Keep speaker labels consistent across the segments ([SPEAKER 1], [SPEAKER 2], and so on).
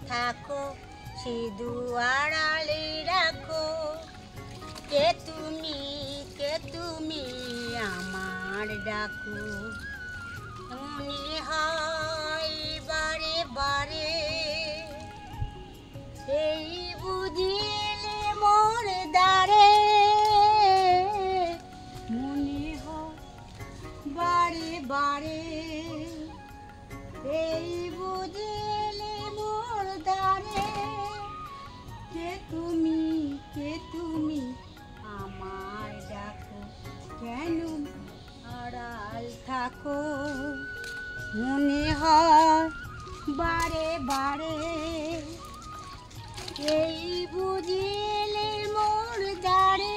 [SPEAKER 1] থাকো, সিধু আড়ালে রাখো। কে তুমি আমার ডাকো, মনে হয় বারে বারে, এই বুঝিলে মোর দ্বারে। মনে হয় বারে বারে, এই বুঝিলে মোর দ্বারে। কে তুমি আমার ডাকো, কেন আড়াল থাকো, মনে হয় বারে বারে, এই বুঝিলে মোর দ্বারে।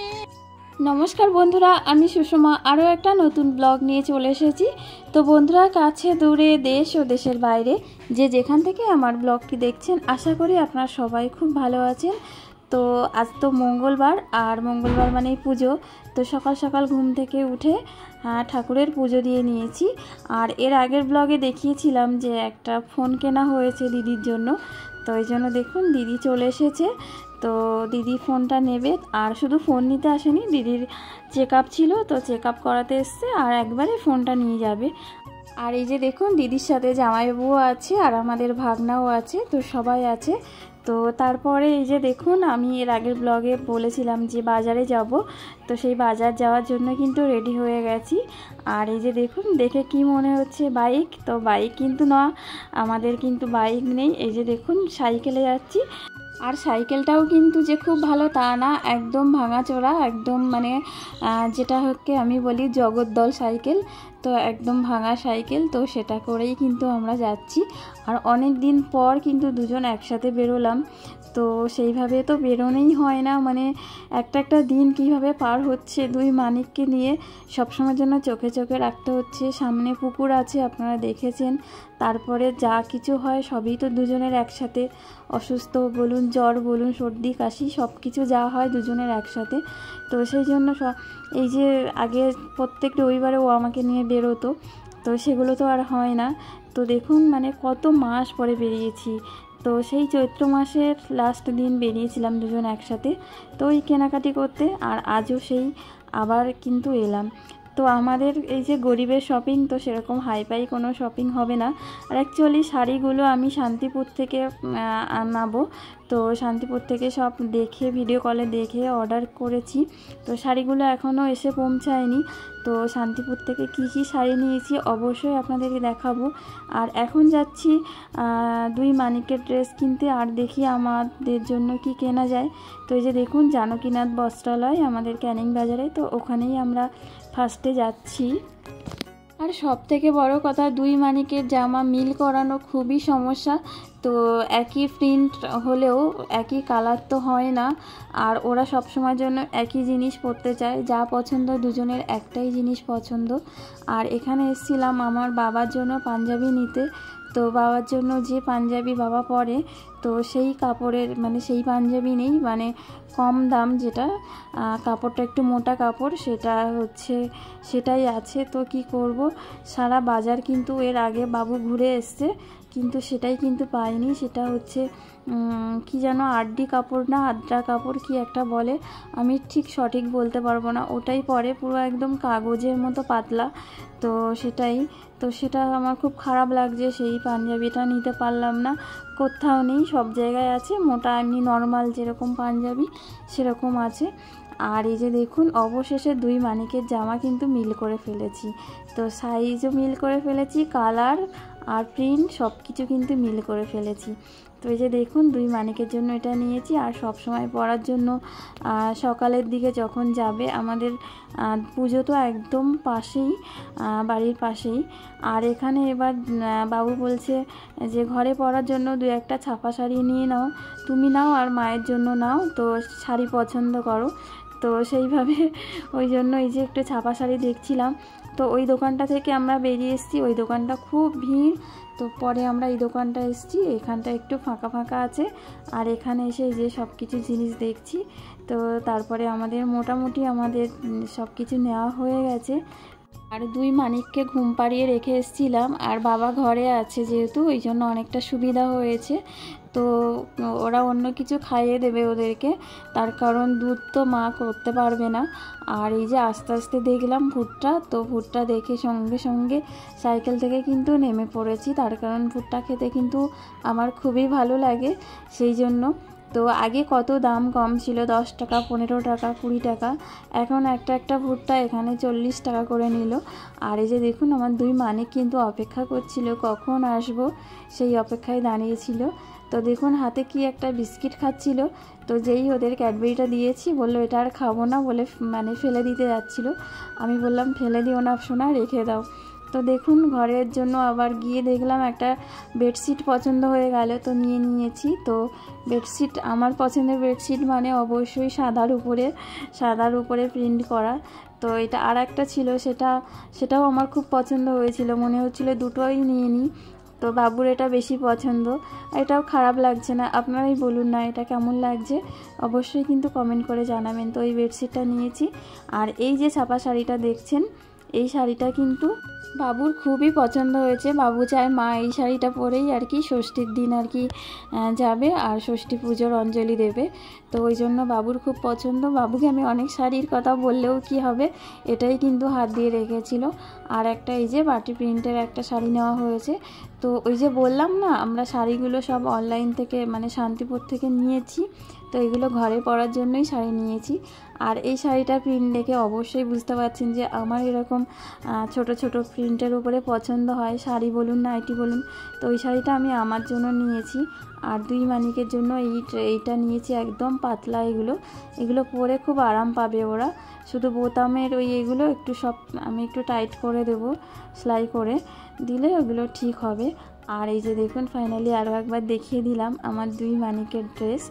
[SPEAKER 2] নমস্কার বন্ধুরা, আমি সুষমা আরও একটা নতুন ব্লগ নিয়ে চলে এসেছি। তো বন্ধুরা, কাছে দূরে দেশ ও দেশের বাইরে যে যেখান থেকে আমার ব্লগটি দেখছেন, আশা করি আপনারা সবাই খুব ভালো আছেন। তো আজ তো মঙ্গলবার, আর মঙ্গলবার মানেই পুজো। তো সকাল সকাল ঘুম থেকে উঠে ঠাকুরের পুজো দিয়ে নিয়েছি। আর এর আগের ব্লগে দেখিয়েছিলাম যে একটা ফোন কেনা হয়েছে দিদির জন্য। তো এই জন্য দেখুন দিদি চলে এসেছে। তো দিদি ফোনটা নেবে, আর শুধু ফোন নিতে আসেনি, দিদির চেক আপ ছিল, তো চেক আপ করাতে এসছে, আর একবারে ফোনটা নিয়ে যাবে। আর এই যে দেখুন দিদির সাথে জামাইবাবুও আছে, আর আমাদের ভাগনাও আছে, তো সবাই আছে। তো তারপরে এই যে দেখুন, আমি এর আগের ব্লগে বলেছিলাম যে বাজারে যাব, তো সেই বাজার যাওয়ার জন্য কিন্তু রেডি হয়ে গেছি। আর এই যে দেখুন, দেখে কি মনে হচ্ছে বাইক, তো বাইক কিন্তু না, আমাদের কিন্তু বাইক নেই। এই যে দেখুন সাইকেলে যাচ্ছি। আর সাইকেলটাও কিন্তু যে খুব ভালো তা না, একদম ভাঙাচোরা, একদম মানে যেটা হচ্ছে আমি বলি জগদ্দল সাইকেল, তো একদম ভাঙা সাইকেল। তো সেটা করেই কিন্তু আমরা যাচ্ছি। আর অনেক দিন পর কিন্তু দুজন একসাথে বেরোলাম, তো সেইভাবে তো বেরোনোই হয় না, মানে একটা দিন কিভাবে পার হচ্ছে দুই মানিককে নিয়ে সবসময়ের জন্য চোখে চোখে রাখতে হচ্ছে। সামনে পুকুর আছে, আপনারা দেখেছেন। তারপরে যা কিছু হয় সবই তো দুজনের একসাথে, অসুস্থ বলুন, জ্বর বলুন, সর্দি কাশি, সব কিছু যা হয় দুজনের একসাথে। তো সেই জন্য এই যে আগে প্রত্যেক রবিবারে ও আমাকে নিয়ে বেরোতো, তো সেগুলো তো আর হয় না। তো দেখুন মানে কত মাস পরে বেরিয়েছি। তো সেই চৈত্র মাসের লাস্ট দিন বেরিয়েছিলাম দুজন একসাথে, তো ওই কেনাকাটি করতে। আর আজও সেই আবার কিন্তু এলাম। তো আমাদের এই যে গরিবের শপিং, তো সেরকম হাইফাই কোনো শপিং হবে না। আর অ্যাকচুয়ালি শাড়িগুলো আমি শান্তিপুর থেকে আনাবো, তো শান্তিপুর থেকে সব দেখে ভিডিও কলে দেখে অর্ডার করেছি। তো শাড়িগুলো এখনও এসে পৌঁছায়নি। তো শান্তিপুর থেকে কি কি শাড়ি নিয়েছি অবশ্যই আপনাদেরকে দেখাবো। আর এখন যাচ্ছি দুই মানিকের ড্রেস কিনতে, আর দেখি আমাদের জন্য কি কেনা যায়। তো এই যে দেখুন জানকীনাথ বস্ত্রালয় আমাদের ক্যানিং বাজারে, তো ওখানেই আমরা ফার্স্টে যাচ্ছি। আর সব থেকে বড় কথা, দুই মানিকের জামা মিল করানো খুবই সমস্যা। তো একই প্রিন্ট হলেও একই কালার তো হয় না, আর ওরা সব সময়ের জন্য একই জিনিস পরতে চায়, যা পছন্দ দুজনের একটাই জিনিস পছন্দ। আর এখানে এসেছিলাম আমার বাবার জন্য পাঞ্জাবি নিতে। তো বাবার জন্য যে পাঞ্জাবি বাবা পরে, তো সেই কাপড়ের মানে সেই পাঞ্জাবি নেই, মানে কম দাম যেটা, কাপড়টা একটু মোটা কাপড়, সেটা হচ্ছে সেটাই আছে। তো কি করব, সারা বাজার কিন্তু এর আগে বাবু ঘুরে এসছে, কিন্তু সেটাই কিন্তু পাইনি। সেটা হচ্ছে কি যেন আড্ডি কাপড় না আদ্রা কাপড় কি একটা বলে, আমি ঠিক সঠিক বলতে পারবো না। ওটাই পরে পুরো একদম কাগজের মতো পাতলা, তো সেটাই। তো সেটা আমার খুব খারাপ লাগছে, সেই পাঞ্জাবিটা নিতে পারলাম না। কোথাও নেই, সব জায়গায় আছে মোটা এমনি নর্মাল যেরকম পাঞ্জাবি সেরকম আছে। আর এই যে দেখুন অবশেষে দুই মানিকের জামা কিন্তু মিল করে ফেলেছি। তো সাইজও মিল করে ফেলেছি, কালার আর প্রিন্ট সব কিছু কিন্তু মিল করে ফেলেছি। তো এই যে দেখুন দুই মানিকের জন্য এটা নিয়েছি। আর সব সময় পরার জন্য সকালের দিকে যখন যাবে, আমাদের পুজো তো একদম পাশেই, বাড়ির পাশেই। আর এখানে এবার বাবু বলছে যে ঘরে পরার জন্য দু একটা ছাপা শাড়ি নিয়ে নাও, তুমি নাও আর মায়ের জন্য নাও, তো শাড়ি পছন্দ করো। তো সেইভাবে ওই জন্য এই যে একটু ছাপা শাড়ি দেখছিলাম। তো ওই দোকানটা থেকে আমরা বেরিয়ে এসেছি, ওই দোকানটা খুব ভিড়। তো পরে আমরা এই দোকানটা এসেছি, এখানটা একটু ফাঁকা ফাঁকা আছে। আর এখানে এসে যে সব কিছু জিনিস দেখছি। তো তারপরে আমাদের মোটামুটি আমাদের সব কিছু নেওয়া হয়ে গেছে। আর দুই মানিককে ঘুম পাড়িয়ে রেখে এসেছিলাম, আর বাবা ঘরে আছে যেহেতু ওই জন্য অনেকটা সুবিধা হয়েছে। তো ওরা অন্য কিছু খাইয়ে দেবে ওদেরকে, তার কারণ দুধ তো মা করতে পারবে না। আর এই যে আস্তে আস্তে দেখলাম ভুট্টা, তো ভুট্টা দেখে সঙ্গে সঙ্গে সাইকেল থেকে কিন্তু নেমে পড়েছি, তার কারণ ভুট্টা খেতে কিন্তু আমার খুবই ভালো লাগে সেই জন্য। তো আগে কত দাম কম ছিল, 10 টাকা, 15 টাকা, 20 টাকা, এখন একটা ভুট্টা এখানে 40 টাকা করে নিল। আর এই যে দেখুন আমার দুই মানিক কিন্তু অপেক্ষা করছিল কখন আসবো, সেই অপেক্ষায় দাঁড়িয়েছিল। তো দেখুন হাতে কি একটা বিস্কিট খাচ্ছিল, তো যেই ওদের ক্যাডবেরিটা দিয়েছি বললো এটা আর খাবো না বলে মানে ফেলে দিতে যাচ্ছিলো। আমি বললাম ফেলে দিও না সোনা, রেখে দাও। তো দেখুন ঘরের জন্য আবার গিয়ে দেখলাম একটা বেডশিট পছন্দ হয়ে গেল, তো নিয়েছি। তো বেডশিট আমার পছন্দের বেডশিট মানে অবশ্যই সাদার উপরে প্রিন্ট করা। তো এটা আর একটা ছিল, সেটাও আমার খুব পছন্দ হয়েছিল, মনে হচ্ছিল দুটোই নিয়ে নিই। তো বাবুর এটা বেশি পছন্দ, এটাও খারাপ লাগছে না। আপনারাই বলুন না এটা কেমন লাগছে, অবশ্যই কিন্তু কমেন্ট করে জানাবেন। তো এই বেডশিটটা নিয়েছি। আর এই যে ছাপা শাড়িটা দেখছেন, এই শাড়িটা কিন্তু বাবুর খুবই পছন্দ হয়েছে। বাবু চায় মা এই শাড়িটা পরেই আর কি ষষ্ঠীর দিন আর কি যাবে আর ষষ্ঠী পুজোর অঞ্জলি দেবে, তো ওই জন্য বাবুর খুব পছন্দ। বাবুকে আমি অনেক শাড়ির কথা বললেও কি হবে, এটাই কিন্তু হাত দিয়ে রেখেছিল। আর একটা এই যে বাটি প্রিন্টের একটা শাড়ি নেওয়া হয়েছে। তো ওই যে বললাম না আমরা শাড়িগুলো সব অনলাইন থেকে মানে শান্তিপুর থেকে নিয়েছি, তো এগুলো ঘরে পরার জন্যই শাড়ি নিয়েছি। আর এই শাড়িটা প্রিন্ট দেখে অবশ্যই বুঝতে পারছেন যে আমার এরকম ছোট ছোট প্রিন্টের উপরে পছন্দ হয়, শাড়ি বলুন নাইটি বলুন। তো ওই শাড়িটা আমি আমার জন্য নিয়েছি। আর দুই মানিকের জন্য এইটা নিয়েছি, একদম পাতলা। এগুলো পরে খুব আরাম পাবে ওরা। শুধু বোতামের এগুলো একটু সব আমি একটু টাইট করে দেব, সেলাই করে দিলে ওগুলো ঠিক হবে। আর এই যে দেখুন ফাইনালি আরও একবার দেখিয়ে দিলাম আমার দুই মানিকের ড্রেস।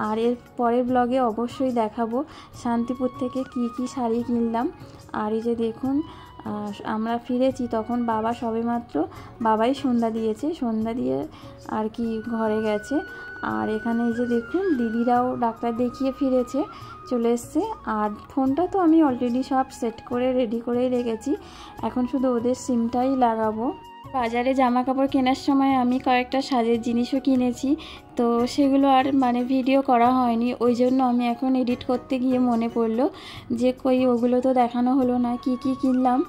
[SPEAKER 2] আর এর পরের ব্লগে অবশ্যই দেখাবো শান্তিপুর থেকে কি শাড়ি কিনলাম। আর এই যে দেখুন আমরা ফিরেছি তখন বাবা সবেমাত্র বাবাই সন্ধ্যা দিয়েছে, সন্ধ্যা দিয়ে আর কি ঘরে গেছে। আর এখানে এই যে দেখুন দিদিরাও ডাক্তার দেখিয়ে ফিরেছে, চলে এসছে। আর ফোনটা তো আমি অলরেডি সব সেট করে রেডি করেই রেখেছি, এখন শুধু ওদের সিমটাই লাগাবো। বাজারে জামা কাপড় কেনার সময় আমি কয়েকটা সাজের জিনিসও কিনেছি, তো সেগুলো আর মানে ভিডিও করা হয়নি, ওই জন্য আমি এখন এডিট করতে গিয়ে মনে পড়লো যে ওগুলো তো দেখানো হলো না কি কিনলাম।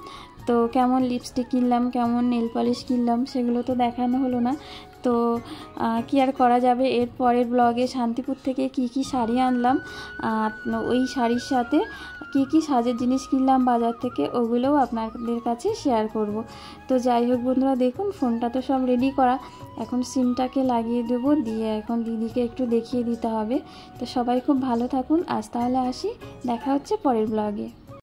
[SPEAKER 2] তো কেমন লিপস্টিক কিনলাম, কেমন নেল পলিশ কিনলাম, সেগুলো তো দেখানো হলো না। তো কি আর করা যাবে, এর পরের ব্লগে শান্তিপুর থেকে কি শাড়ি আনলাম, ওই শাড়ির সাথে কি সাজের জিনিস কিনলাম বাজার থেকে, ওগুলোও আপনাদের কাছে শেয়ার করব। তো যাই হোক বন্ধুরা দেখুন ফোনটা তো সব রেডি করা, এখন সিমটাকে লাগিয়ে দেবো, দিয়ে এখন দিদিকে একটু দেখিয়ে দিতে হবে। তো সবাই খুব ভালো থাকুন, আজ তাহলে আসি, দেখা হচ্ছে পরের ব্লগে।